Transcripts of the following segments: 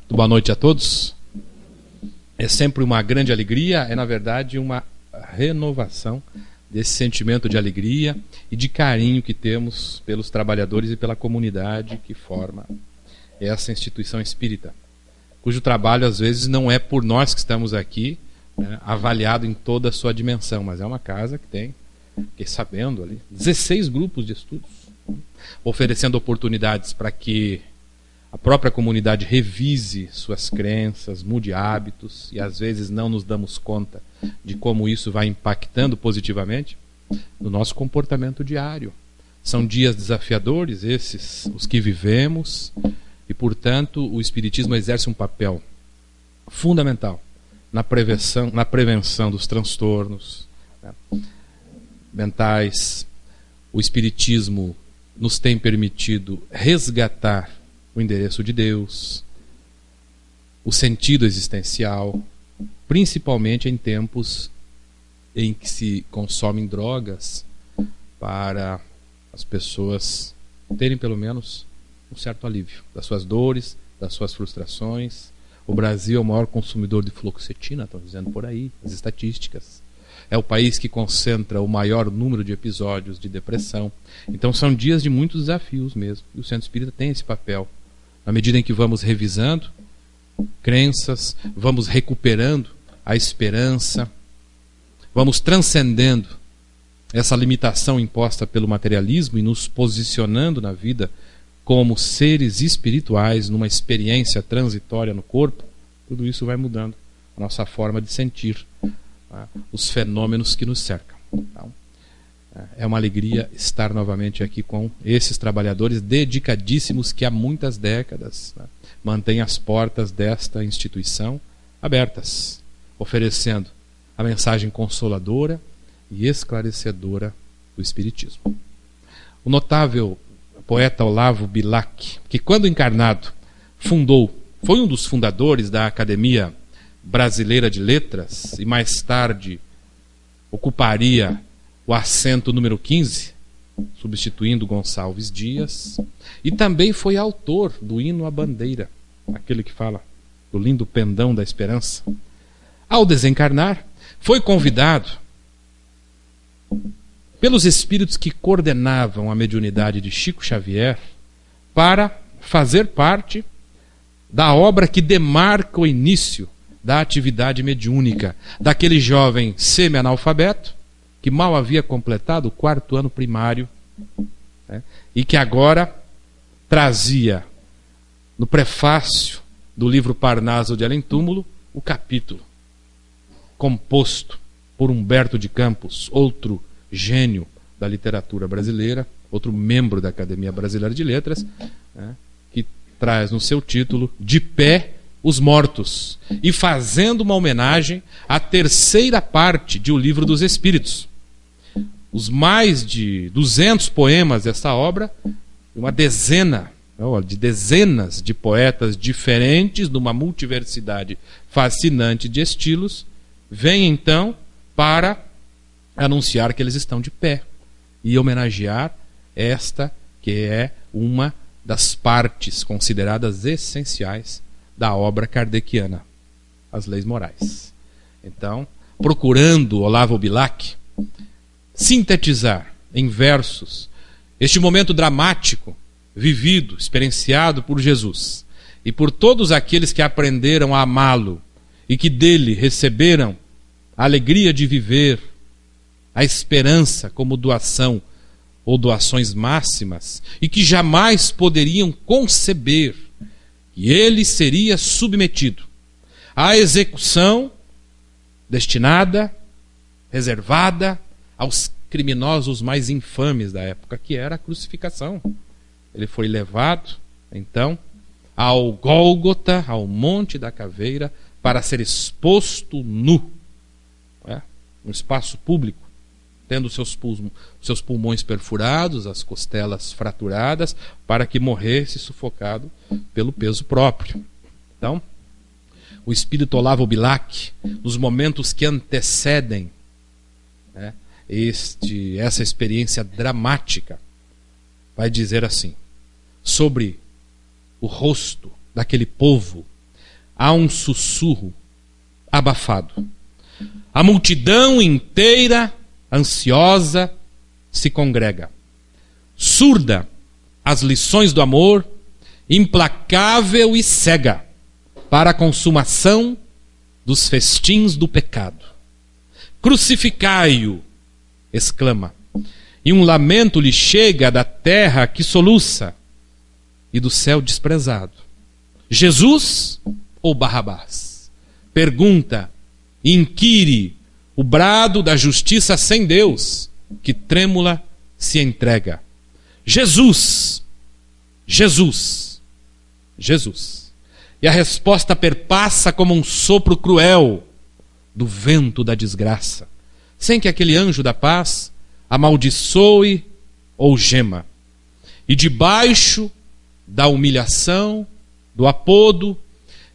Boa noite a todos. É sempre uma grande alegria, é na verdade uma renovação desse sentimento de alegria e de carinho que temos pelos trabalhadores e pela comunidade que forma essa instituição espírita, cujo trabalho às vezes não é por nós que estamos aqui, né, avaliado em toda a sua dimensão, mas é uma casa que tem, fiquei sabendo ali, 16 grupos de estudos, oferecendo oportunidades para que a própria comunidade revise suas crenças, mude hábitos, e às vezes não nos damos conta de como isso vai impactando positivamente no nosso comportamento diário. São dias desafiadores esses, os que vivemos, e portanto o Espiritismo exerce um papel fundamental na prevenção dos transtornos, né, mentais. O Espiritismo nos tem permitido resgatar o endereço de Deus, o sentido existencial, principalmente em tempos em que se consomem drogas para as pessoas terem pelo menos um certo alívio das suas dores, das suas frustrações. O Brasil é o maior consumidor de fluoxetina, estão dizendo por aí as estatísticas. É o país que concentra o maior número de episódios de depressão. Então são dias de muitos desafios mesmo. E o Centro Espírita tem esse papel. Na medida em que vamos revisando crenças, vamos recuperando a esperança, vamos transcendendo essa limitação imposta pelo materialismo e nos posicionando na vida como seres espirituais, numa experiência transitória no corpo, tudo isso vai mudando a nossa forma de sentir, tá, os fenômenos que nos cercam. Então, é uma alegria estar novamente aqui com esses trabalhadores dedicadíssimos que há muitas décadas, né, mantêm as portas desta instituição abertas, oferecendo a mensagem consoladora e esclarecedora do Espiritismo. O notável poeta Olavo Bilac, que quando encarnado foi um dos fundadores da Academia Brasileira de Letras e mais tarde ocuparia o assento número 15, substituindo Gonçalves Dias, e também foi autor do hino à bandeira, aquele que fala do lindo pendão da esperança. Ao desencarnar, foi convidado pelos espíritos que coordenavam a mediunidade de Chico Xavier para fazer parte da obra que demarca o início da atividade mediúnica daquele jovem semi-analfabeto que mal havia completado o 4º ano primário, né, e que agora trazia no prefácio do livro Parnaso de Além Túmulo o capítulo composto por Humberto de Campos, outro gênio da literatura brasileira, outro membro da Academia Brasileira de Letras, né, que traz no seu título De Pé os Mortos, e fazendo uma homenagem à 3ª parte de O Livro dos Espíritos. Os mais de 200 poemas dessa obra, uma dezena de dezenas de poetas diferentes, numa multiversidade fascinante de estilos, vêm então para anunciar que eles estão de pé e homenagear esta que é uma das partes consideradas essenciais da obra kardeciana, as leis morais. Então, procurando Olavo Bilac sintetizar em versos este momento dramático vivido, experienciado por Jesus e por todos aqueles que aprenderam a amá-lo e que dele receberam a alegria de viver, a esperança como doação ou doações máximas, e que jamais poderiam conceber que ele seria submetido à execução destinada, reservada aos criminosos mais infames da época, que era a crucificação. Ele foi levado, então, ao Gólgota, ao Monte da Caveira, para ser exposto nu, no espaço público, tendo seus pulmões perfurados, as costelas fraturadas, para que morresse sufocado pelo peso próprio. Então, o espírito Olavo Bilac, nos momentos que antecedem, né, essa experiência dramática, vai dizer assim, sobre o rosto daquele povo há um sussurro abafado. A multidão inteira, ansiosa, se congrega. Surda às lições do amor, implacável e cega para a consumação dos festins do pecado. Crucificai-o, exclama, e um lamento lhe chega da terra que soluça e do céu desprezado. Jesus ou Barrabás? Pergunta, inquire o brado da justiça sem Deus, que trêmula se entrega. Jesus, Jesus, Jesus. E a resposta perpassa como um sopro cruel do vento da desgraça, sem que aquele anjo da paz amaldiçoe ou gema. E debaixo da humilhação, do apodo,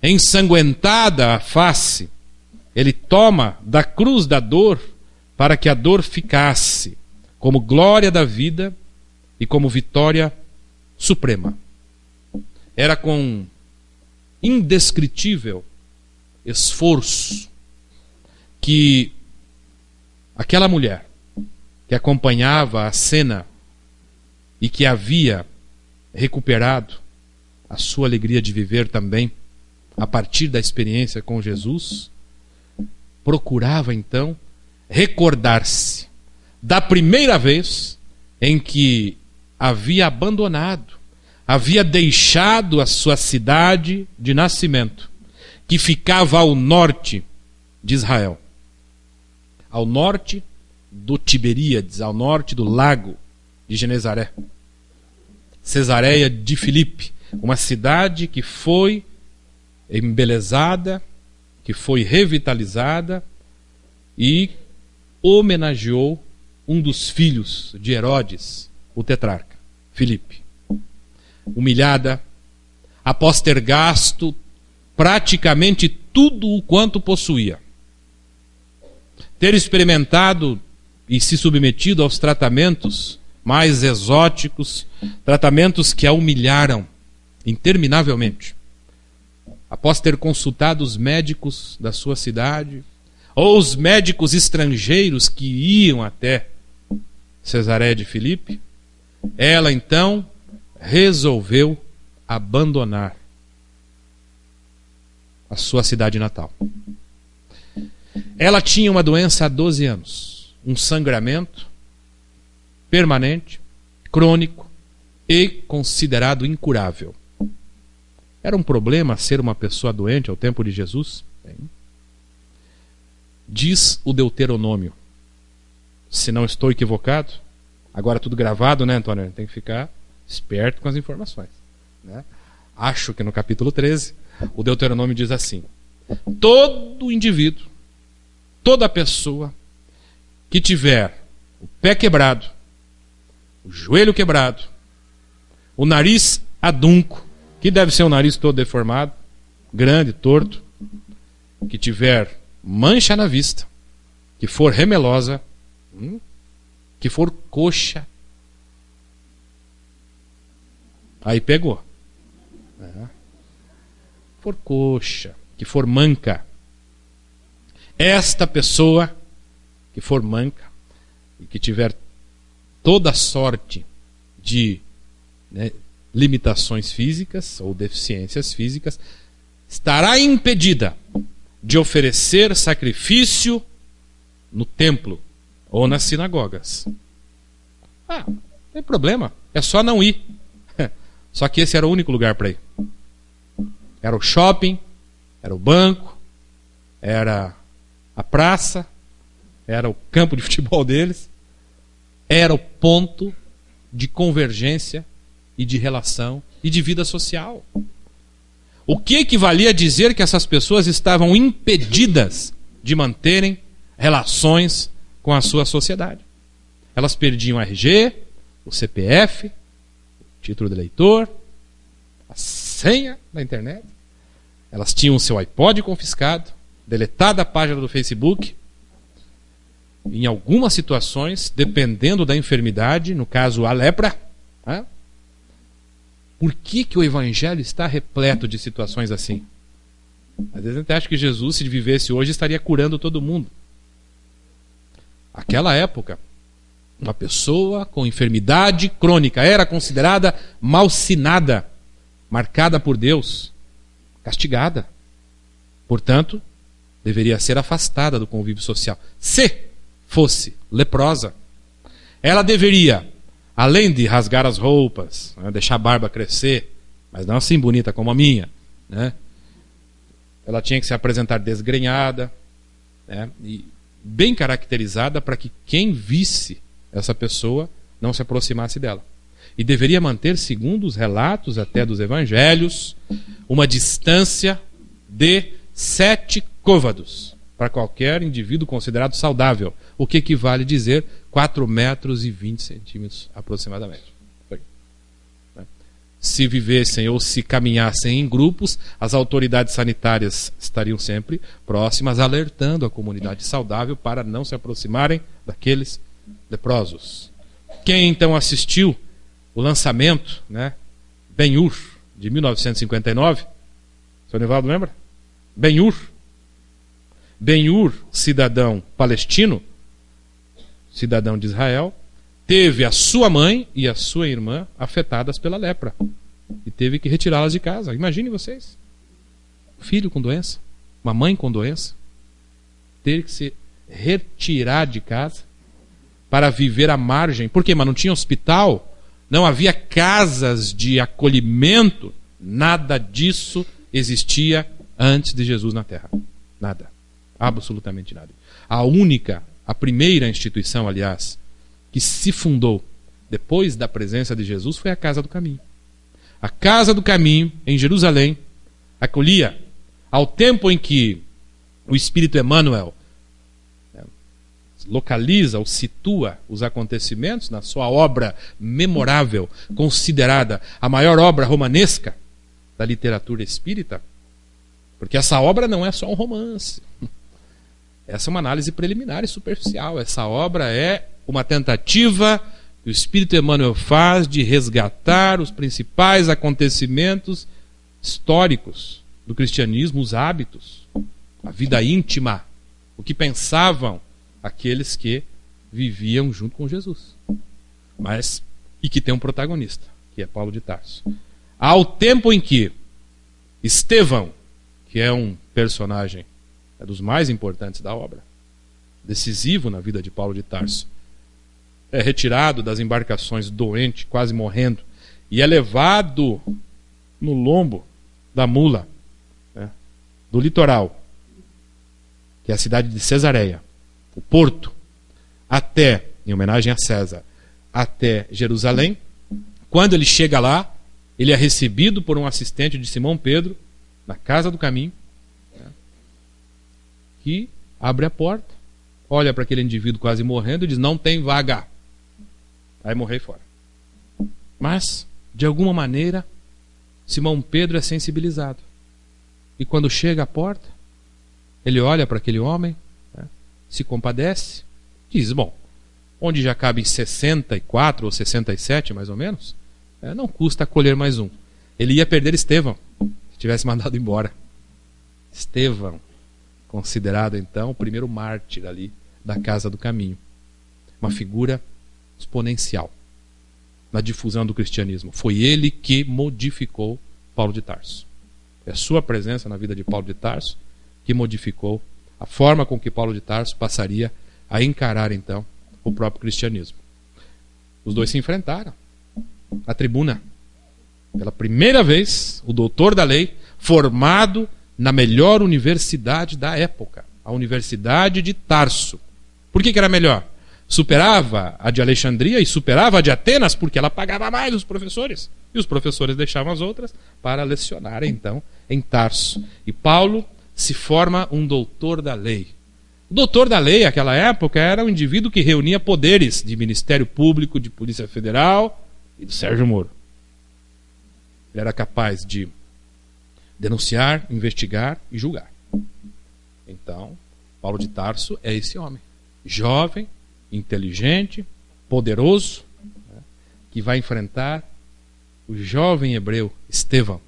ensanguentada a face, ele toma da cruz da dor para que a dor ficasse como glória da vida e como vitória suprema. Era com indescritível esforço que aquela mulher que acompanhava a cena e que havia recuperado a sua alegria de viver também a partir da experiência com Jesus, procurava então recordar-se da primeira vez em que havia abandonado, havia deixado a sua cidade de nascimento, que ficava ao norte de Israel, ao norte do Tiberíades, ao norte do lago de Genezaré, Cesareia de Filipe, uma cidade que foi embelezada, que foi revitalizada e homenageou um dos filhos de Herodes, o tetrarca, Filipe. Humilhada, após ter gasto praticamente tudo o quanto possuía, ter experimentado e se submetido aos tratamentos mais exóticos, tratamentos que a humilharam interminavelmente, após ter consultado os médicos da sua cidade, ou os médicos estrangeiros que iam até Cesareia de Filipe, ela então resolveu abandonar a sua cidade natal. Ela tinha uma doença há 12 anos, um sangramento permanente, crônico e considerado incurável. Era um problema ser uma pessoa doente ao tempo de Jesus? Bem, diz o Deuteronômio, se não estou equivocado, agora tudo gravado, né, Antônio? Tem que ficar esperto com as informações, né? Acho que no capítulo 13, o Deuteronômio diz assim: todo indivíduo, toda pessoa que tiver o pé quebrado, o joelho quebrado, o nariz adunco, que deve ser um nariz todo deformado, grande, torto, que tiver mancha na vista, que for remelosa, que for coxa, aí pegou. For coxa, que for manca, esta pessoa que for manca e que tiver toda sorte de limitações físicas ou deficiências físicas, estará impedida de oferecer sacrifício no templo ou nas sinagogas. Não tem problema, é só não ir. Só que esse era o único lugar para ir. Era o shopping, era o banco, era a praça, era o campo de futebol deles, era o ponto de convergência e de relação e de vida social. O que equivalia a dizer que essas pessoas estavam impedidas de manterem relações com a sua sociedade. Elas perdiam o RG, o CPF, o título de eleitor, a senha da internet. Elas tinham o seu iPod confiscado, deletada a página do Facebook. Em algumas situações, dependendo da enfermidade, no caso a lepra. Por que o Evangelho está repleto de situações assim? Às vezes a gente acha que Jesus, se vivesse hoje, estaria curando todo mundo. Aquela época, uma pessoa com enfermidade crônica era considerada malsinada, marcada por Deus, castigada. Portanto, deveria ser afastada do convívio social. Se fosse leprosa, ela deveria, além de rasgar as roupas, né, deixar a barba crescer, mas não assim bonita como a minha, né, ela tinha que se apresentar desgrenhada, né, e bem caracterizada para que quem visse essa pessoa não se aproximasse dela. E deveria manter, segundo os relatos até dos evangelhos, uma distância de 7 côvados para qualquer indivíduo considerado saudável, o que equivale a dizer 4 metros e 20 centímetros aproximadamente. Se vivessem ou se caminhassem em grupos, as autoridades sanitárias estariam sempre próximas, alertando a comunidade saudável para não se aproximarem daqueles leprosos. Quem então assistiu o lançamento, né, Ben-Hur, de 1959, o senhor Nivaldo lembra? Ben-Hur, cidadão palestino, cidadão de Israel, teve a sua mãe e a sua irmã afetadas pela lepra e teve que retirá-las de casa. Imaginem vocês, um filho com doença, uma mãe com doença, ter que se retirar de casa para viver à margem. Por quê? Mas não tinha hospital, não havia casas de acolhimento, nada disso existia antes de Jesus na Terra. Nada. Absolutamente nada. A primeira instituição, aliás, que se fundou depois da presença de Jesus foi a Casa do Caminho. A Casa do Caminho, em Jerusalém, acolhia, ao tempo em que o Espírito Emmanuel localiza ou situa os acontecimentos na sua obra memorável, considerada a maior obra romanesca da literatura espírita, porque essa obra não é só um romance. Essa é uma análise preliminar e superficial. Essa obra é uma tentativa que o Espírito Emmanuel faz de resgatar os principais acontecimentos históricos do cristianismo, os hábitos, a vida íntima, o que pensavam aqueles que viviam junto com Jesus. E que tem um protagonista, que é Paulo de Tarso. Ao tempo em que Estevão, que é um personagem dos mais importantes da obra, decisivo na vida de Paulo de Tarso, é retirado das embarcações doente, quase morrendo, e é levado no lombo da mula, né, do litoral, que é a cidade de Cesareia, o porto, até, em homenagem a César, até Jerusalém. Quando ele chega lá, ele é recebido por um assistente de Simão Pedro, na Casa do Caminho, que abre a porta, olha para aquele indivíduo quase morrendo e diz: não tem vaga, vai morrer fora. Mas, de alguma maneira, Simão Pedro é sensibilizado. E quando chega à porta, ele olha para aquele homem, né, se compadece, diz: bom, onde já cabem 64 ou 67 mais ou menos, não custa acolher mais um. Ele ia perder Estevão, se tivesse mandado embora. Estevão, considerado então o primeiro mártir ali da Casa do Caminho. Uma figura exponencial na difusão do cristianismo. Foi ele que modificou Paulo de Tarso. É a sua presença na vida de Paulo de Tarso que modificou a forma com que Paulo de Tarso passaria a encarar então o próprio cristianismo. Os dois se enfrentaram na tribuna. Pela primeira vez, o doutor da lei, formado na melhor universidade da época, a Universidade de Tarso. Por que era melhor? Superava a de Alexandria e superava a de Atenas porque ela pagava mais os professores. E os professores deixavam as outras para lecionar, então, em Tarso. E Paulo se forma um doutor da lei. O doutor da lei, naquela época, era um indivíduo que reunia poderes de Ministério Público, de Polícia Federal e do Sérgio Moro. Ele era capaz de denunciar, investigar e julgar. Então, Paulo de Tarso é esse homem. Jovem, inteligente, poderoso, né, que vai enfrentar o jovem hebreu Estevão,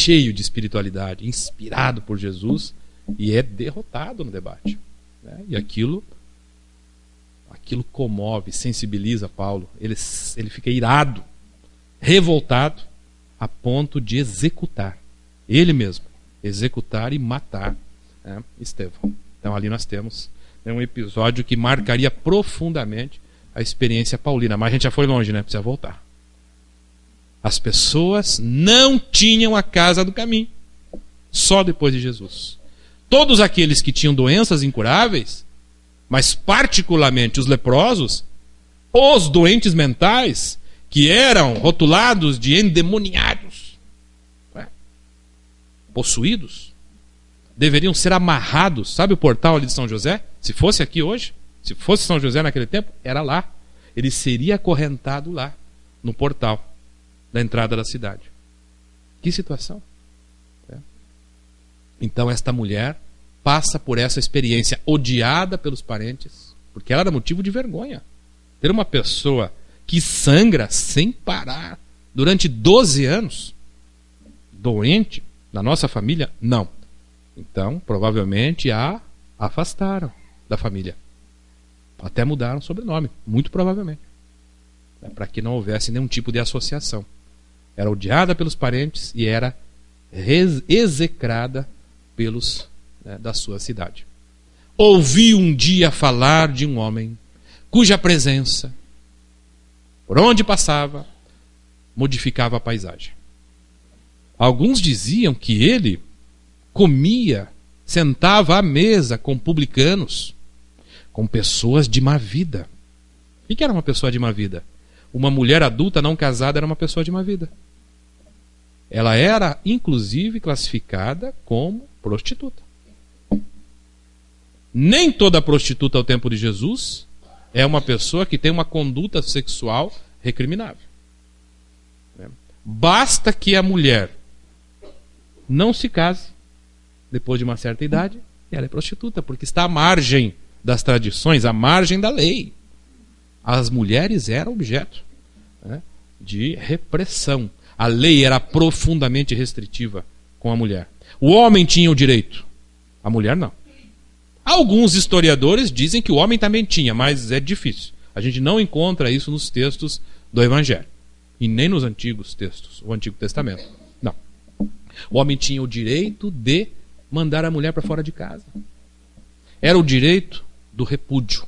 cheio de espiritualidade, inspirado por Jesus, e é derrotado no debate. Né? E aquilo comove, sensibiliza Paulo. Ele fica irado, revoltado, a ponto de executar. Ele mesmo. Executar e matar, né, Estevão. Então ali nós temos um episódio que marcaria profundamente a experiência paulina. Mas a gente já foi longe, né? Precisa voltar. As pessoas não tinham a casa do caminho. Só depois de Jesus. Todos aqueles que tinham doenças incuráveis, mas particularmente os leprosos, os doentes mentais, que eram rotulados de endemoniados, possuídos, deveriam ser amarrados. Sabe o portal ali de São José? Se fosse aqui hoje, se fosse São José naquele tempo, era lá. Ele seria acorrentado lá, no portal da entrada da cidade. Que situação. Então esta mulher passa por essa experiência, odiada pelos parentes, porque ela era motivo de vergonha. Ter uma pessoa que sangra sem parar durante 12 anos, doente, na nossa família, não. Então, provavelmente a afastaram da família. Até mudaram o sobrenome, muito provavelmente. Para que não houvesse nenhum tipo de associação. Era odiada pelos parentes e era execrada pelos da sua cidade. Ouvi um dia falar de um homem cuja presença, por onde passava, modificava a paisagem. Alguns diziam que ele comia, sentava à mesa com publicanos, com pessoas de má vida. O que era uma pessoa de má vida? Uma mulher adulta não casada era uma pessoa de má vida. Ela era, inclusive, classificada como prostituta. Nem toda prostituta ao tempo de Jesus é uma pessoa que tem uma conduta sexual recriminável. Basta que a mulher não se case depois de uma certa idade, e ela é prostituta, porque está à margem das tradições, à margem da lei. As mulheres eram objeto de repressão. A lei era profundamente restritiva com a mulher. O homem tinha o direito, a mulher não. Alguns historiadores dizem que o homem também tinha, mas é difícil. A gente não encontra isso nos textos do Evangelho. E nem nos antigos textos, o Antigo Testamento. Não. O homem tinha o direito de mandar a mulher para fora de casa. Era o direito do repúdio.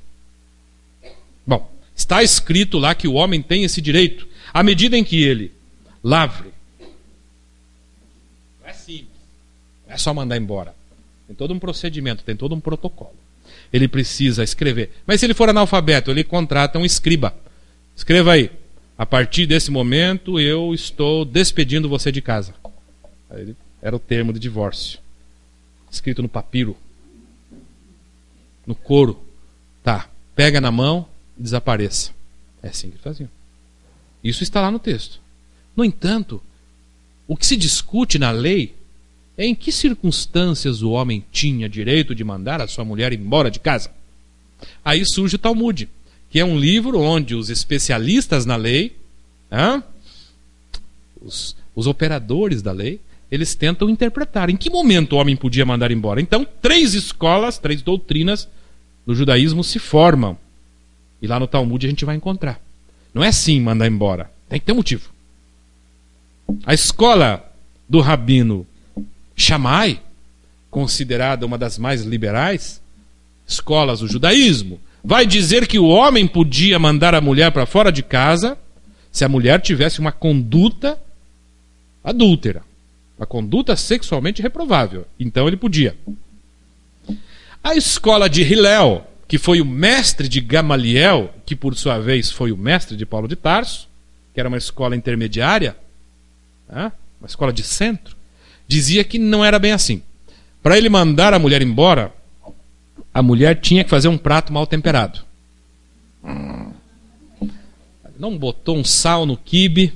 Bom, está escrito lá que o homem tem esse direito à medida em que ele lavre. Não é simples. Não é só mandar embora. Tem todo um procedimento, tem todo um protocolo. Ele precisa escrever. Mas se ele for analfabeto, ele contrata um escriba. Escreva aí. A partir desse momento eu estou despedindo você de casa. Era o termo de divórcio. Escrito no papiro. No couro. Tá. Pega na mão e desapareça. É assim que faziam. Isso está lá no texto. No entanto, o que se discute na lei é em que circunstâncias o homem tinha direito de mandar a sua mulher embora de casa. Aí surge o Talmud, que é um livro onde os especialistas na lei, os operadores da lei, eles tentam interpretar em que momento o homem podia mandar embora. Então, 3 escolas, 3 doutrinas do judaísmo se formam. E lá no Talmud a gente vai encontrar. Não é assim mandar embora. Tem que ter motivo. A escola do rabino Shammai, considerada uma das mais liberais escolas do judaísmo, vai dizer que o homem podia mandar a mulher para fora de casa se a mulher tivesse uma conduta adúltera, uma conduta sexualmente reprovável. Então ele podia. A escola de Hillel, que foi o mestre de Gamaliel, que por sua vez foi o mestre de Paulo de Tarso, que era uma escola intermediária, uma escola de centro, dizia que não era bem assim. Para ele mandar a mulher embora, a mulher tinha que fazer um prato mal temperado. Não botou um sal no quibe,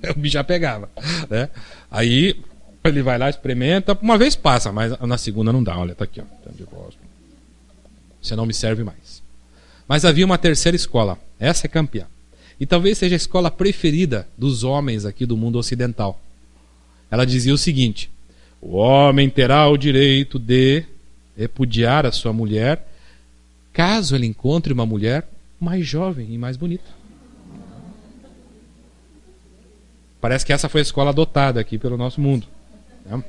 o bicho já pegava, né? Aí ele vai lá, experimenta, uma vez passa, mas na segunda não dá. Olha, tá aqui, ó. Você não me serve mais. Mas havia uma terceira escola, essa é campeã, e talvez seja a escola preferida dos homens aqui do mundo ocidental. Ela dizia o seguinte: o homem terá o direito de repudiar a sua mulher caso ele encontre uma mulher mais jovem e mais bonita. Parece que essa foi a escola adotada aqui pelo nosso mundo, né?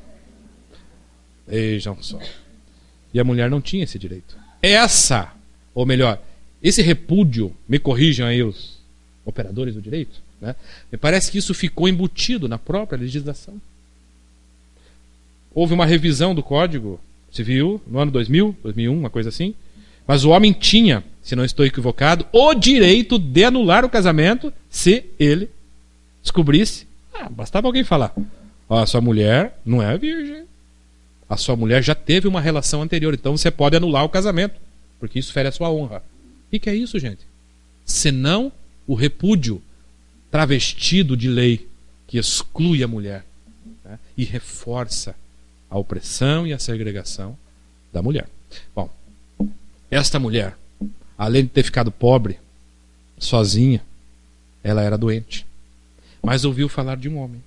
Vejam só. E a mulher não tinha esse direito. Ou melhor, esse repúdio, me corrijam aí os operadores do direito, né? Me parece que isso ficou embutido na própria legislação. Houve uma revisão do Código Civil no ano 2000, 2001, uma coisa assim. Mas o homem tinha, se não estou equivocado, o direito de anular o casamento se ele descobrisse. Bastava alguém falar: a sua mulher não é virgem. A sua mulher já teve uma relação anterior, então você pode anular o casamento, porque isso fere a sua honra. O que é isso, gente? Senão o repúdio travestido de lei que exclui a mulher, né, e reforça a opressão e a segregação da mulher. Bom, esta mulher, além de ter ficado pobre, sozinha, ela era doente. Mas ouviu falar de um homem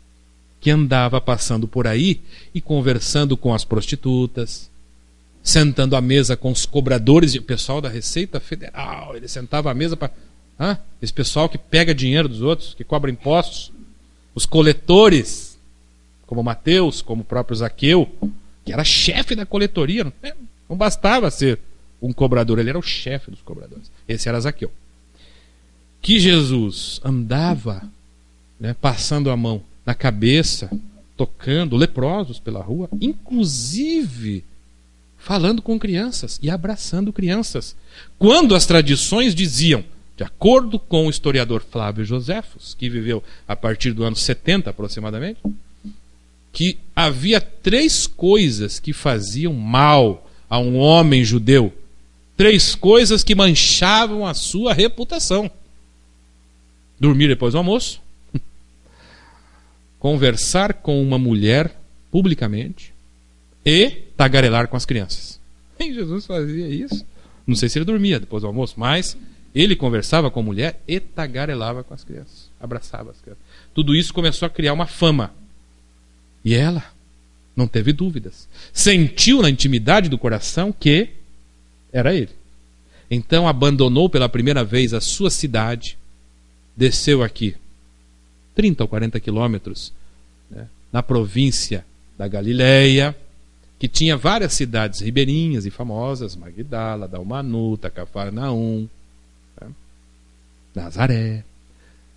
que andava passando por aí e conversando com as prostitutas, sentando à mesa com os cobradores, o pessoal da Receita Federal. Ele sentava à mesa para... esse pessoal que pega dinheiro dos outros, que cobra impostos, os coletores, como Mateus, como o próprio Zaqueu, que era chefe da coletoria. Não bastava ser um cobrador, ele era o chefe dos cobradores. Esse era Zaqueu. Que Jesus andava, né, passando a mão na cabeça, tocando leprosos pela rua, inclusive falando com crianças e abraçando crianças. Quando as tradições diziam, de acordo com o historiador Flávio Joséfos, que viveu a partir do ano 70 aproximadamente, que havia 3 coisas que faziam mal a um homem judeu. 3 coisas que manchavam a sua reputação: dormir depois do almoço, conversar com uma mulher publicamente e tagarelar com as crianças. E Jesus fazia isso. Não sei se ele dormia depois do almoço, mas ele conversava com a mulher e tagarelava com as crianças, abraçava as crianças. Tudo isso começou a criar uma fama. E ela não teve dúvidas. Sentiu na intimidade do coração que era ele. Então abandonou pela primeira vez a sua cidade, desceu aqui 30 ou 40 quilômetros, né, na província da Galileia, que tinha várias cidades ribeirinhas e famosas: Magdala, Dalmanuta, Cafarnaum, né, Nazaré.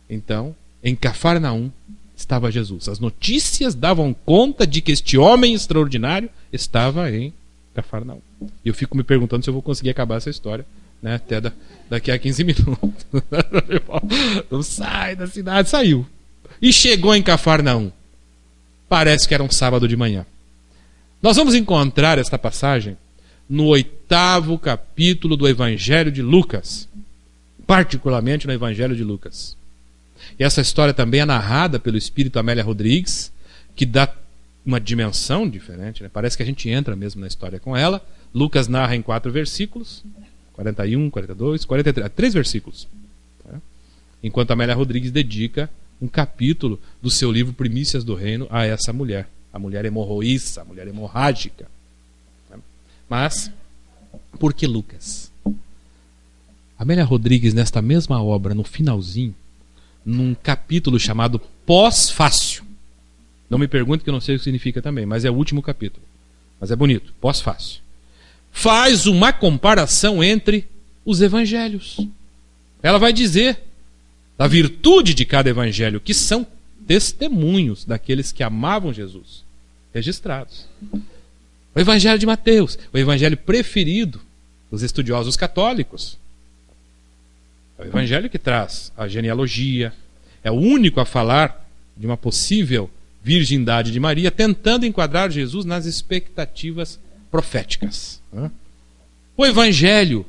Então, em Cafarnaum estava Jesus. As notícias davam conta de que este homem extraordinário estava em Cafarnaum. E eu fico me perguntando se eu vou conseguir acabar essa história, né, até daqui a 15 minutos. Não sai da cidade. Saiu. E chegou em Cafarnaum. Parece que era um sábado de manhã. Nós vamos encontrar esta passagem no 8º capítulo do Evangelho de Lucas. Particularmente no Evangelho de Lucas. E essa história também é narrada pelo Espírito Amélia Rodrigues, que dá uma dimensão diferente, né? Parece que a gente entra mesmo na história com ela. Lucas narra em 4 versículos, 41, 42, 43, 3 versículos. Né? Enquanto Amélia Rodrigues dedica um capítulo do seu livro Primícias do Reino a essa mulher. A mulher hemorroíça, a mulher hemorrágica. Né? Mas, por que Lucas? Amélia Rodrigues, nesta mesma obra, no finalzinho, num capítulo chamado Pós-Fácio. Não me pergunte, que eu não sei o que significa também, mas é o último capítulo. Mas é bonito, Pós-Fácio. Faz uma comparação entre os evangelhos. Ela vai dizer da virtude de cada evangelho, que são testemunhos daqueles que amavam Jesus, registrados. O evangelho de Mateus, o evangelho preferido dos estudiosos católicos. É o evangelho que traz a genealogia, é o único a falar de uma possível virgindade de Maria, tentando enquadrar Jesus nas expectativas proféticas. O evangelho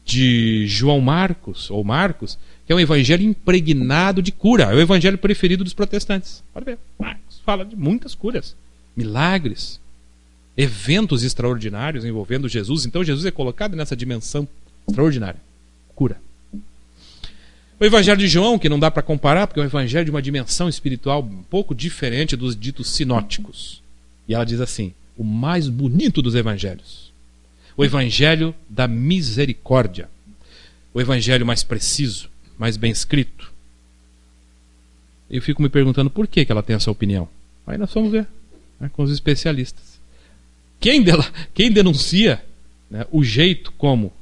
de João Marcos, ou Marcos, que é um evangelho impregnado de cura, é o evangelho preferido dos protestantes. Pode ver, Marcos fala de muitas curas, milagres, eventos extraordinários envolvendo Jesus. Então Jesus é colocado nessa dimensão extraordinária, cura. O Evangelho de João, que não dá para comparar, porque é um evangelho de uma dimensão espiritual um pouco diferente dos ditos sinóticos. E ela diz assim, o mais bonito dos evangelhos. O evangelho da misericórdia. O evangelho mais preciso, mais bem escrito. Eu fico me perguntando por que ela tem essa opinião. Aí nós vamos ver, né, com os especialistas. Quem denuncia, né, o jeito como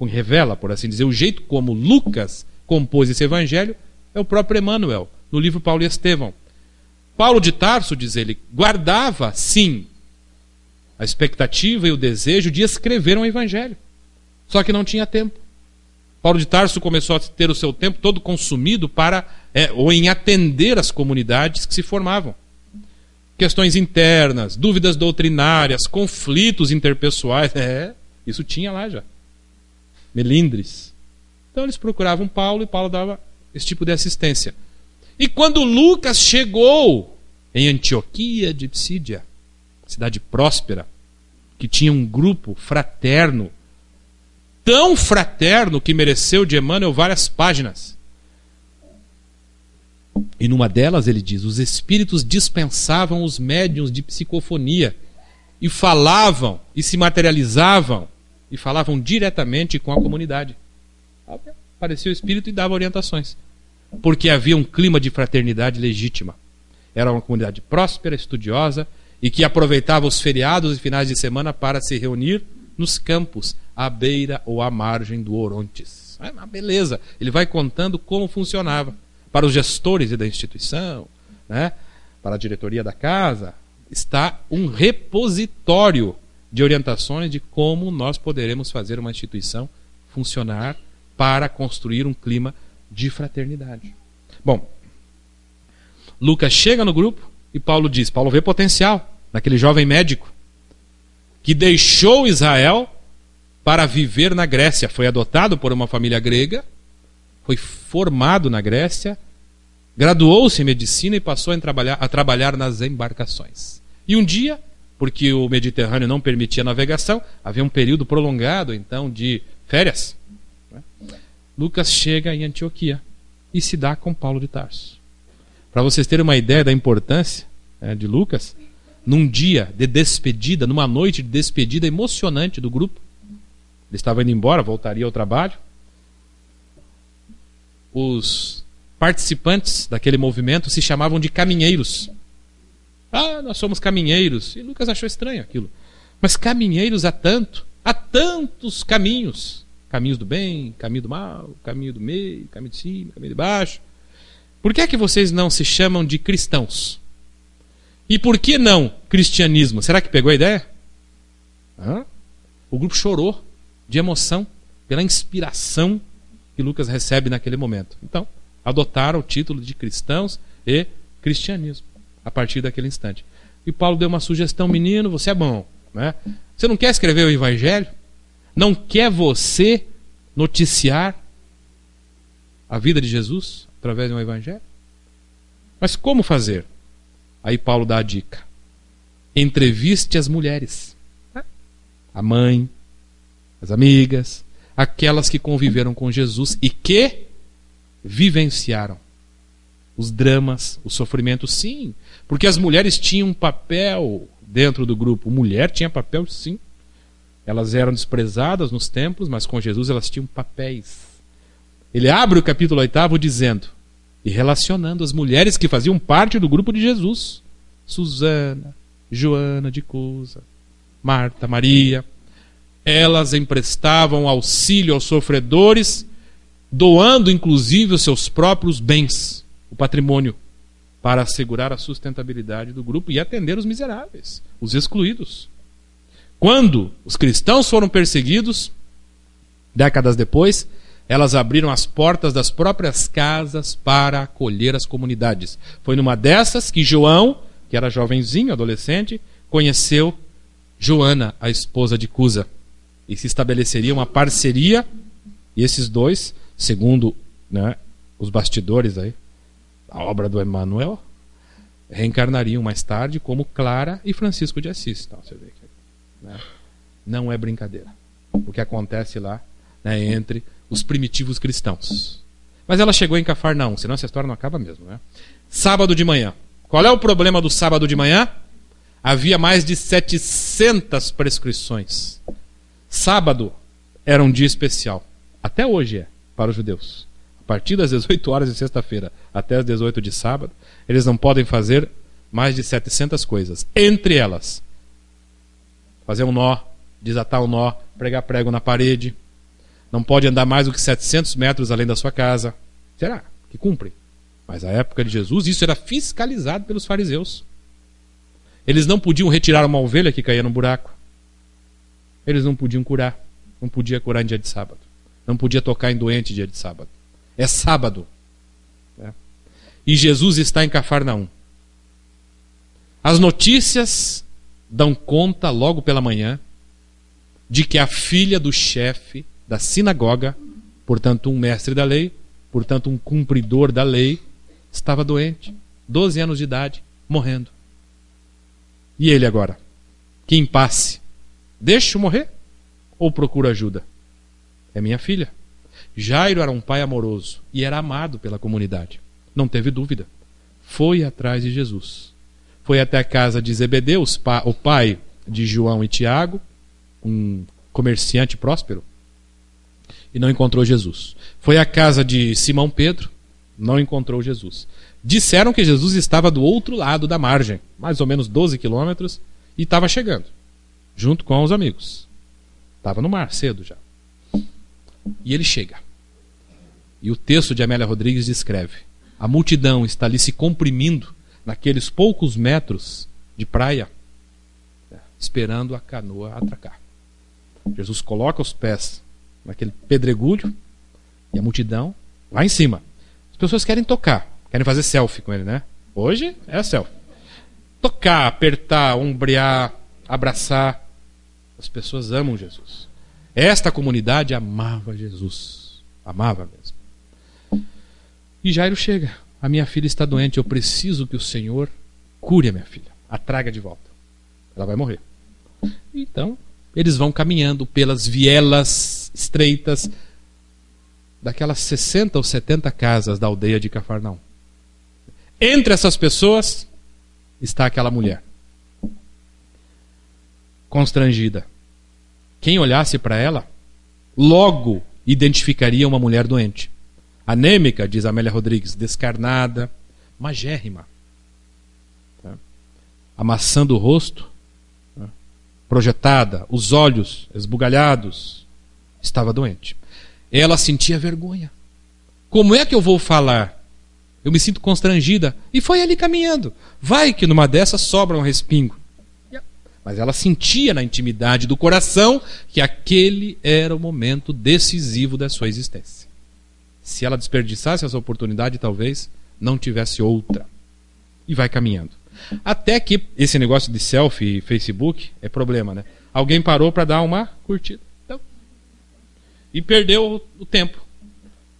revela, por assim dizer, o jeito como Lucas compôs esse evangelho, é o próprio Emmanuel, no livro Paulo e Estevão. Paulo de Tarso, diz ele, guardava, sim, a expectativa e o desejo de escrever um evangelho. Só que não tinha tempo. Paulo de Tarso começou a ter o seu tempo todo consumido ou em atender as comunidades que se formavam. Questões internas, dúvidas doutrinárias, conflitos interpessoais. Isso tinha lá já. Melindres. Então eles procuravam Paulo e Paulo dava esse tipo de assistência. E quando Lucas chegou em Antioquia de Psídia, cidade próspera, que tinha um grupo fraterno, tão fraterno que mereceu de Emmanuel várias páginas. E numa delas ele diz, os espíritos dispensavam os médiuns de psicofonia e falavam, e se materializavam, e falavam diretamente com a comunidade. Aparecia o espírito e dava orientações. Porque havia um clima de fraternidade legítima. Era uma comunidade próspera, estudiosa, e que aproveitava os feriados e finais de semana para se reunir nos campos, à beira ou à margem do Orontes. Beleza, ele vai contando como funcionava. Para os gestores da instituição, né, para a diretoria da casa, está um repositório de orientações de como nós poderemos fazer uma instituição funcionar para construir um clima de fraternidade. Bom, Lucas chega no grupo e Paulo vê potencial naquele jovem médico que deixou Israel para viver na Grécia. Foi adotado por uma família grega, foi formado na Grécia, graduou-se em medicina e passou a trabalhar nas embarcações. E um dia, porque o Mediterrâneo não permitia navegação, havia um período prolongado então de férias, né? Lucas chega em Antioquia e se dá com Paulo de Tarso. Para vocês terem uma ideia da importância, né, de Lucas, num dia de despedida, numa noite de despedida emocionante do grupo, ele estava indo embora, voltaria ao trabalho, os participantes daquele movimento se chamavam de caminheiros. Nós somos caminheiros. E Lucas achou estranho aquilo. Mas caminheiros há tantos caminhos. Caminhos do bem, caminho do mal, caminho do meio, caminho de cima, caminho de baixo. Por que é que vocês não se chamam de cristãos? E por que não cristianismo? Será que pegou a ideia? O grupo chorou de emoção pela inspiração que Lucas recebe naquele momento. Então, adotaram o título de cristãos e cristianismo a partir daquele instante. E Paulo deu uma sugestão, menino, você é bom, né? Você não quer escrever o evangelho? Não quer você noticiar a vida de Jesus através de um evangelho? Mas como fazer? Aí Paulo dá a dica. Entreviste as mulheres. A mãe, as amigas, aquelas que conviveram com Jesus e que vivenciaram os dramas, o sofrimento, sim. Porque as mulheres tinham um papel dentro do grupo. Mulher tinha papel, sim. Elas eram desprezadas nos templos, mas com Jesus elas tinham papéis. Ele abre o capítulo 8 dizendo, e relacionando as mulheres que faziam parte do grupo de Jesus. Susana, Joana de Cusa, Marta, Maria. Elas emprestavam auxílio aos sofredores, doando inclusive os seus próprios bens, o patrimônio, para assegurar a sustentabilidade do grupo e atender os miseráveis, os excluídos. Quando os cristãos foram perseguidos, décadas depois, elas abriram as portas das próprias casas para acolher as comunidades. Foi numa dessas que João, que era jovenzinho, adolescente, conheceu Joana, a esposa de Cusa. E se estabeleceria uma parceria, e esses dois, segundo, né, os bastidores aí, a obra do Emmanuel, reencarnariam mais tarde como Clara e Francisco de Assis. Então, você vê que, né, não é brincadeira o que acontece lá, né, entre os primitivos cristãos. Mas ela chegou em Cafarnaum, senão essa história não acaba mesmo, né? Sábado de manhã. Qual é o problema do sábado de manhã? Havia mais de 700 prescrições. Sábado era um dia especial. Até hoje é, para os judeus. A partir das 18 horas de sexta-feira até as 18 de sábado, eles não podem fazer mais de 700 coisas. Entre elas, fazer um nó, desatar um nó, pregar prego na parede. Não pode andar mais do que 700 metros além da sua casa. Será que cumpre? Mas na época de Jesus, isso era fiscalizado pelos fariseus. Eles não podiam retirar uma ovelha que caía no buraco. Eles não podiam curar. Não podia curar em dia de sábado. Não podia tocar em doente em dia de sábado. É sábado. E Jesus está em Cafarnaum. As notícias dão conta logo pela manhã de que a filha do chefe da sinagoga, portanto um mestre da lei, portanto um cumpridor da lei, estava doente, 12 anos de idade, morrendo. E ele agora? Que impasse. Deixa-o morrer ou procura ajuda? É minha filha. Jairo era um pai amoroso e era amado pela comunidade. Não teve dúvida. Foi atrás de Jesus. Foi até a casa de Zebedeu, o pai de João e Tiago, um comerciante próspero, e não encontrou Jesus. Foi à casa de Simão Pedro, não encontrou Jesus. Disseram que Jesus estava do outro lado da margem, mais ou menos 12 quilômetros, e estava chegando, junto com os amigos. Estava no mar, cedo já. E ele chega. E o texto de Amélia Rodrigues descreve: a multidão está ali se comprimindo naqueles poucos metros de praia, esperando a canoa atracar. Jesus coloca os pés naquele pedregulho e a multidão lá em cima. As pessoas querem tocar, querem fazer selfie com ele, né? Hoje é selfie. Tocar, apertar, ombrear, abraçar. As pessoas amam Jesus. Esta comunidade amava Jesus. Amava mesmo. E Jairo chega. A minha filha está doente, eu preciso que o Senhor cure a minha filha. A traga de volta. Ela vai morrer. Então, eles vão caminhando pelas vielas estreitas daquelas 60 ou 70 casas da aldeia de Cafarnaum. Entre essas pessoas está aquela mulher. Constrangida. Quem olhasse para ela, logo identificaria uma mulher doente. Anêmica, diz Amélia Rodrigues, descarnada, magérrima. Amassando o rosto, projetada, os olhos esbugalhados, estava doente. Ela sentia vergonha. Como é que eu vou falar? Eu me sinto constrangida. E foi ali caminhando. Vai que numa dessas sobra um respingo. Mas ela sentia na intimidade do coração que aquele era o momento decisivo da sua existência. Se ela desperdiçasse essa oportunidade, talvez não tivesse outra. E vai caminhando. Até que esse negócio de selfie e Facebook é problema, né? Alguém parou para dar uma curtida. Então, e perdeu o tempo.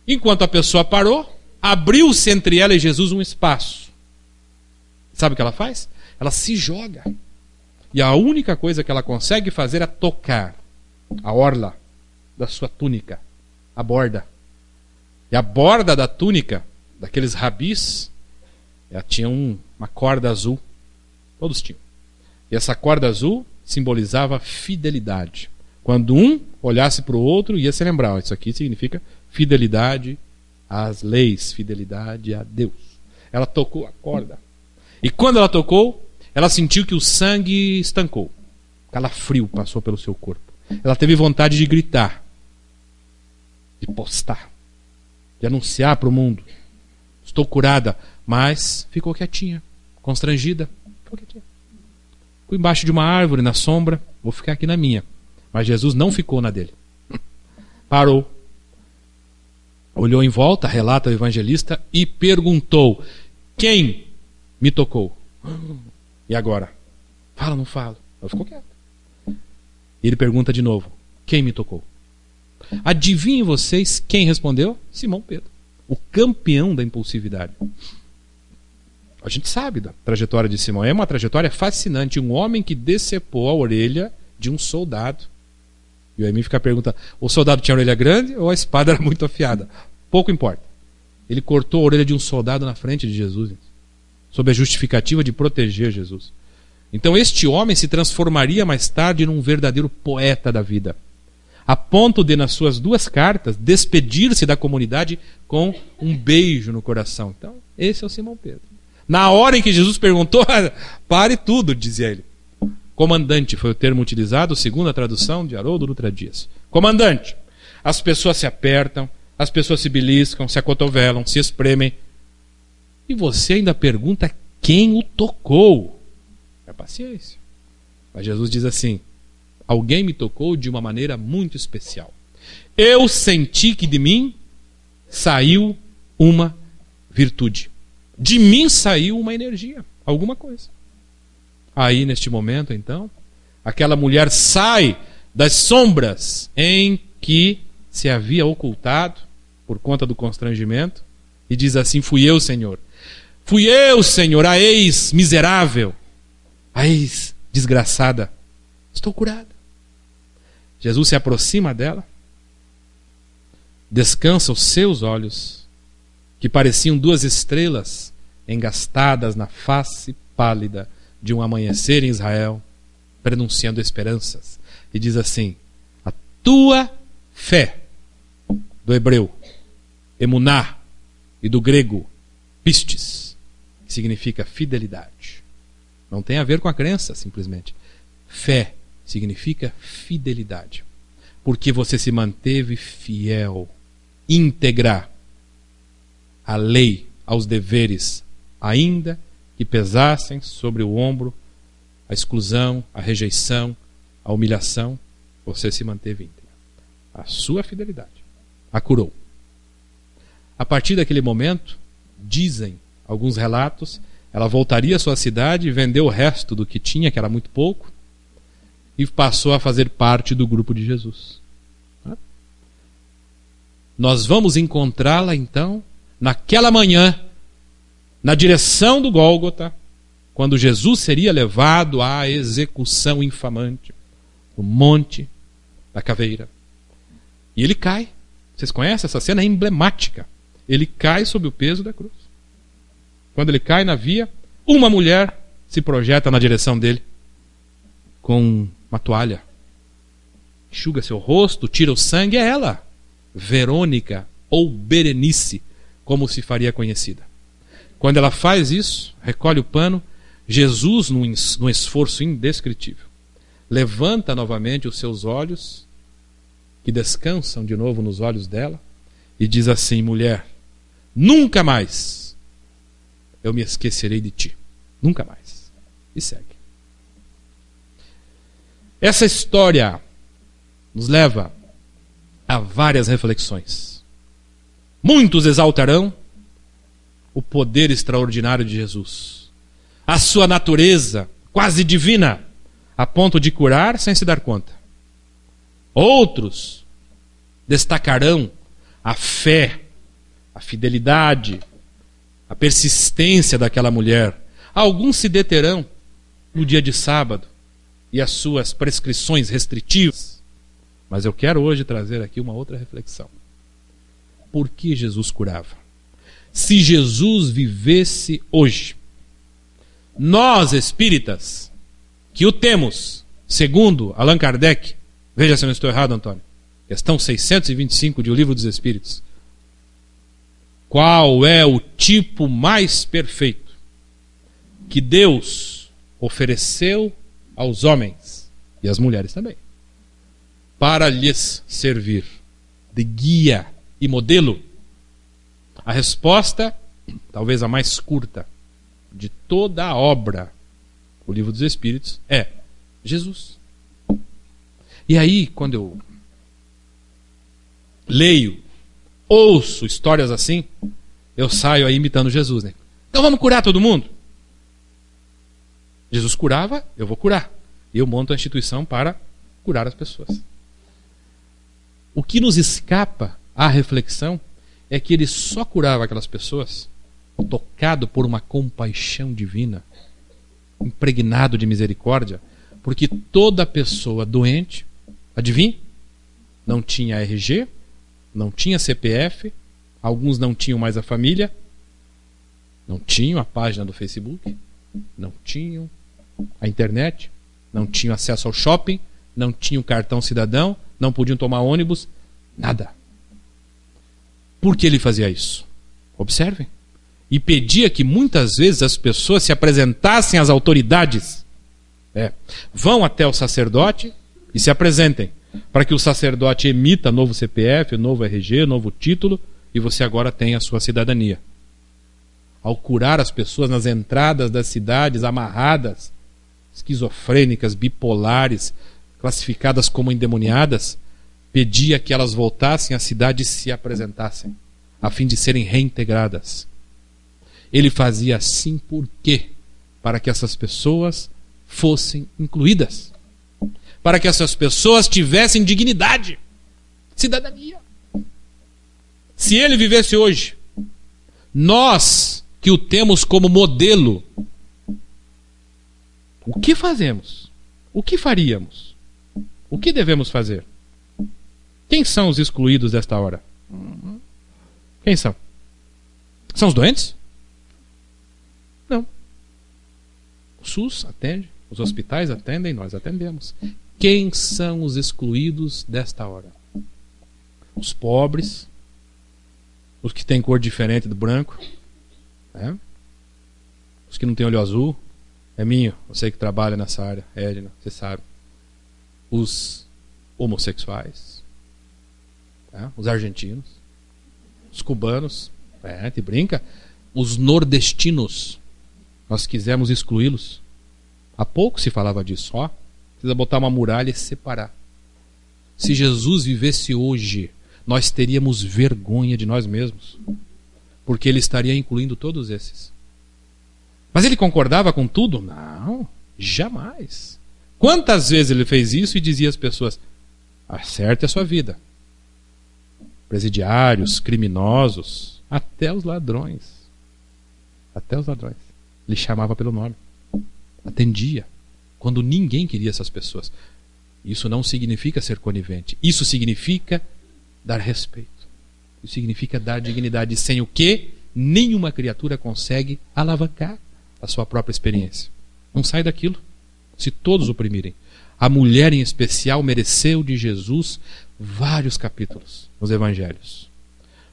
Enquanto a pessoa parou, abriu-se entre ela e Jesus um espaço. Sabe o que ela faz? Ela se joga. E a única coisa que ela consegue fazer é tocar a orla da sua túnica, a borda. E a borda da túnica, daqueles rabis, ela tinha uma corda azul. Todos tinham. E essa corda azul simbolizava fidelidade. Quando um olhasse para o outro, ia se lembrar: isso aqui significa fidelidade às leis, fidelidade a Deus. Ela tocou a corda. E quando ela tocou, ela sentiu que o sangue estancou. Calafrio passou pelo seu corpo. Ela teve vontade de gritar, de postar, de anunciar para o mundo: estou curada. Mas ficou quietinha, constrangida. Ficou quietinha. Fui embaixo de uma árvore, na sombra, vou ficar aqui na minha. Mas Jesus não ficou na dele. Parou. Olhou em volta, relata o evangelista, e perguntou: quem me tocou? E agora? Fala, não fala. Ela ficou quieta. Ele pergunta de novo: quem me tocou? Adivinhem vocês quem respondeu? Simão Pedro, o campeão da impulsividade. A gente sabe da trajetória de Simão. É uma trajetória fascinante. Um homem que decepou a orelha de um soldado. E aí me fica perguntando: o soldado tinha a orelha grande ou a espada era muito afiada? Pouco importa. Ele cortou a orelha de um soldado na frente de Jesus, sob a justificativa de proteger Jesus. Então este homem se transformaria mais tarde num verdadeiro poeta da vida, a ponto de, nas suas 2 cartas, despedir-se da comunidade com um beijo no coração. Então, esse é o Simão Pedro. Na hora em que Jesus perguntou, pare tudo, dizia ele. Comandante foi o termo utilizado, segundo a tradução de Haroldo Dutra Dias. Comandante. As pessoas se apertam, as pessoas se beliscam, se acotovelam, se espremem. E você ainda pergunta quem o tocou. É paciência. Mas Jesus diz assim: alguém me tocou de uma maneira muito especial. Eu senti que de mim saiu uma virtude. De mim saiu uma energia, alguma coisa. Aí, neste momento, então, aquela mulher sai das sombras em que se havia ocultado por conta do constrangimento e diz assim: fui eu, Senhor, a ex-miserável, a ex-desgraçada, estou curada. Jesus se aproxima dela, descansa os seus olhos, que pareciam 2 estrelas engastadas na face pálida de um amanhecer em Israel, prenunciando esperanças, e diz assim: a tua fé, do hebreu emuná, e do grego pistis, que significa fidelidade. Não tem a ver com a crença, simplesmente. Fé significa fidelidade, porque você se manteve fiel, íntegra à lei, aos deveres, ainda que pesassem sobre o ombro a exclusão, a rejeição, a humilhação, você se manteve íntegra. A sua fidelidade a curou. A partir daquele momento, dizem alguns relatos, ela voltaria à sua cidade e vendeu o resto do que tinha, que era muito pouco, e passou a fazer parte do grupo de Jesus. Nós vamos encontrá-la então naquela manhã, na direção do Gólgota, quando Jesus seria levado à execução infamante, no Monte da Caveira. E ele cai. Vocês conhecem essa cena? É emblemática. Ele cai sob o peso da cruz. Quando ele cai na via, uma mulher se projeta na direção dele com uma toalha. Enxuga seu rosto, tira o sangue. É ela, Verônica ou Berenice, como se faria conhecida. Quando ela faz isso, recolhe o pano, Jesus, num esforço indescritível, levanta novamente os seus olhos, que descansam de novo nos olhos dela, e diz assim: mulher, nunca mais eu me esquecerei de ti. Nunca mais. E segue. Essa história nos leva a várias reflexões. Muitos exaltarão o poder extraordinário de Jesus, a sua natureza quase divina, a ponto de curar sem se dar conta. Outros destacarão a fé, a fidelidade, a persistência daquela mulher. Alguns se deterão no dia de sábado e as suas prescrições restritivas. Mas eu quero hoje trazer aqui uma outra reflexão. Por que Jesus curava? Se Jesus vivesse hoje, nós espíritas, que o temos, segundo Allan Kardec, veja se eu não estou errado, Antônio, questão 625 de O Livro dos Espíritos, qual é o tipo mais perfeito que Deus ofereceu aos homens, e às mulheres também, para lhes servir de guia e modelo? A resposta, talvez a mais curta de toda a obra, O Livro dos Espíritos, é Jesus. E aí, quando eu leio, ouço histórias assim, eu saio aí imitando Jesus, né? Então vamos curar todo mundo? Jesus curava, eu vou curar. E eu monto a instituição para curar as pessoas. O que nos escapa à reflexão é que ele só curava aquelas pessoas tocado por uma compaixão divina, impregnado de misericórdia, porque toda pessoa doente, adivinha? Não tinha RG, não tinha CPF, Alguns não tinham mais a família, não tinham a página do Facebook, não tinham a internet, não tinham acesso ao shopping, não tinham cartão cidadão, não podiam tomar ônibus, nada. Por que ele fazia isso? Observem. E pedia que muitas vezes as pessoas se apresentassem às autoridades. Vão até o sacerdote e se apresentem, para que o sacerdote emita novo CPF, novo RG, novo título, e você agora tem a sua cidadania. Ao curar as pessoas nas entradas das cidades amarradas, esquizofrênicas, bipolares, classificadas como endemoniadas, pedia que elas voltassem à cidade e se apresentassem, a fim de serem reintegradas. Ele fazia assim por quê? Para que essas pessoas fossem incluídas. Para que essas pessoas tivessem dignidade, cidadania. Se ele vivesse hoje, nós que o temos como modelo, o que fazemos? O que faríamos? O que devemos fazer? Quem são os excluídos desta hora? Quem são? São os doentes? Não. O SUS atende, os hospitais atendem, nós atendemos. Quem são os excluídos desta hora? Os pobres, os que têm cor diferente do branco, os que não têm olho azul. Você que trabalha nessa área, Edna, você sabe. Os homossexuais, os argentinos, os cubanos, te brinca, os nordestinos, nós quisemos excluí-los. Há pouco se falava disso, precisa botar uma muralha e separar. Se Jesus vivesse hoje, nós teríamos vergonha de nós mesmos, porque ele estaria incluindo todos esses. Mas ele concordava com tudo? Não, jamais. Quantas vezes ele fez isso e dizia às pessoas: acerte a sua vida. Presidiários, criminosos, até os ladrões. Até os ladrões. Ele chamava pelo nome. Atendia. Quando ninguém queria essas pessoas. Isso não significa ser conivente. Isso significa dar respeito. Isso significa dar dignidade, sem o que nenhuma criatura consegue alavancar a sua própria experiência. Não sai daquilo. Se todos oprimirem. A mulher em especial mereceu de Jesus vários capítulos nos evangelhos.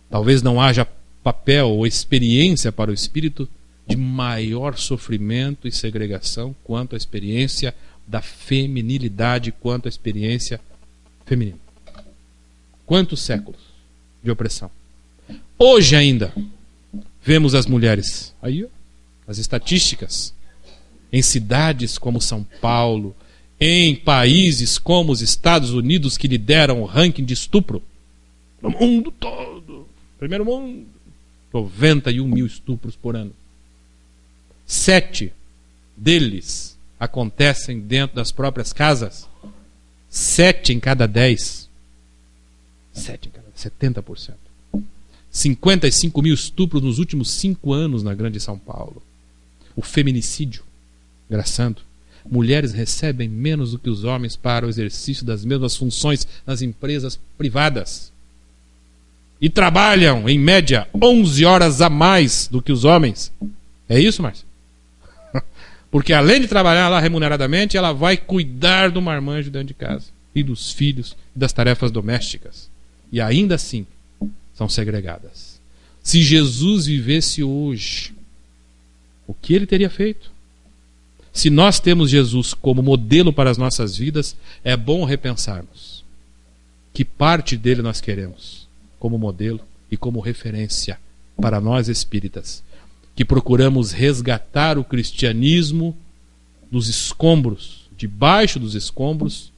Talvez não haja papel ou experiência para o espírito de maior sofrimento e segregação quanto a experiência da feminilidade, quanto a experiência feminina. Quantos séculos de opressão. Hoje ainda vemos as mulheres, aí, as estatísticas, em cidades como São Paulo, em países como os Estados Unidos, que lideram o ranking de estupro no mundo todo, primeiro mundo, 91 mil estupros por ano. 7 deles acontecem dentro das próprias casas. 7 em cada 10. 7 em cada 70%. 55 mil estupros nos últimos 5 anos na Grande São Paulo. O feminicídio, engraçado. Mulheres recebem menos do que os homens para o exercício das mesmas funções nas empresas privadas. E trabalham, em média, 11 horas a mais do que os homens. É isso, Márcio? Porque além de trabalhar lá remuneradamente, ela vai cuidar do marmanjo dentro de casa. E dos filhos, e das tarefas domésticas. E ainda assim, são segregadas. Se Jesus vivesse hoje, o que ele teria feito? Se nós temos Jesus como modelo para as nossas vidas, é bom repensarmos que parte dele nós queremos como modelo e como referência para nós espíritas, que procuramos resgatar o cristianismo dos escombros, debaixo dos escombros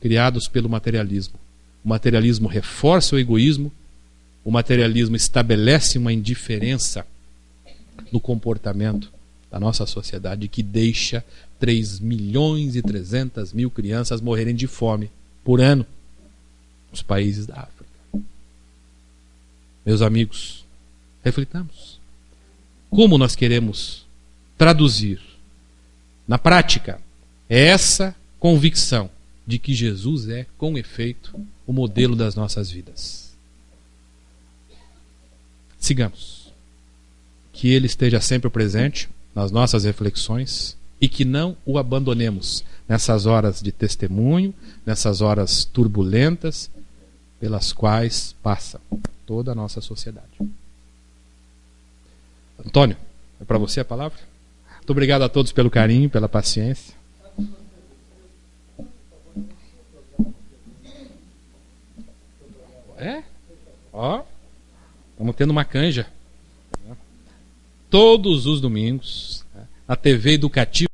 criados pelo materialismo. O materialismo reforça o egoísmo, o materialismo estabelece uma indiferença no comportamento da nossa sociedade que deixa 3.300.000 crianças morrerem de fome por ano nos países da África. Meus amigos, reflitamos. Como nós queremos traduzir na prática essa convicção de que Jesus é, com efeito, o modelo das nossas vidas? sigamos. Que Ele esteja sempre presente nas nossas reflexões e que não o abandonemos nessas horas de testemunho, nessas horas turbulentas pelas quais passa toda a nossa sociedade. Antônio, é para você a palavra? Muito obrigado a todos pelo carinho, pela paciência. Ó, estamos tendo uma canja. Todos os domingos, a TV Educativa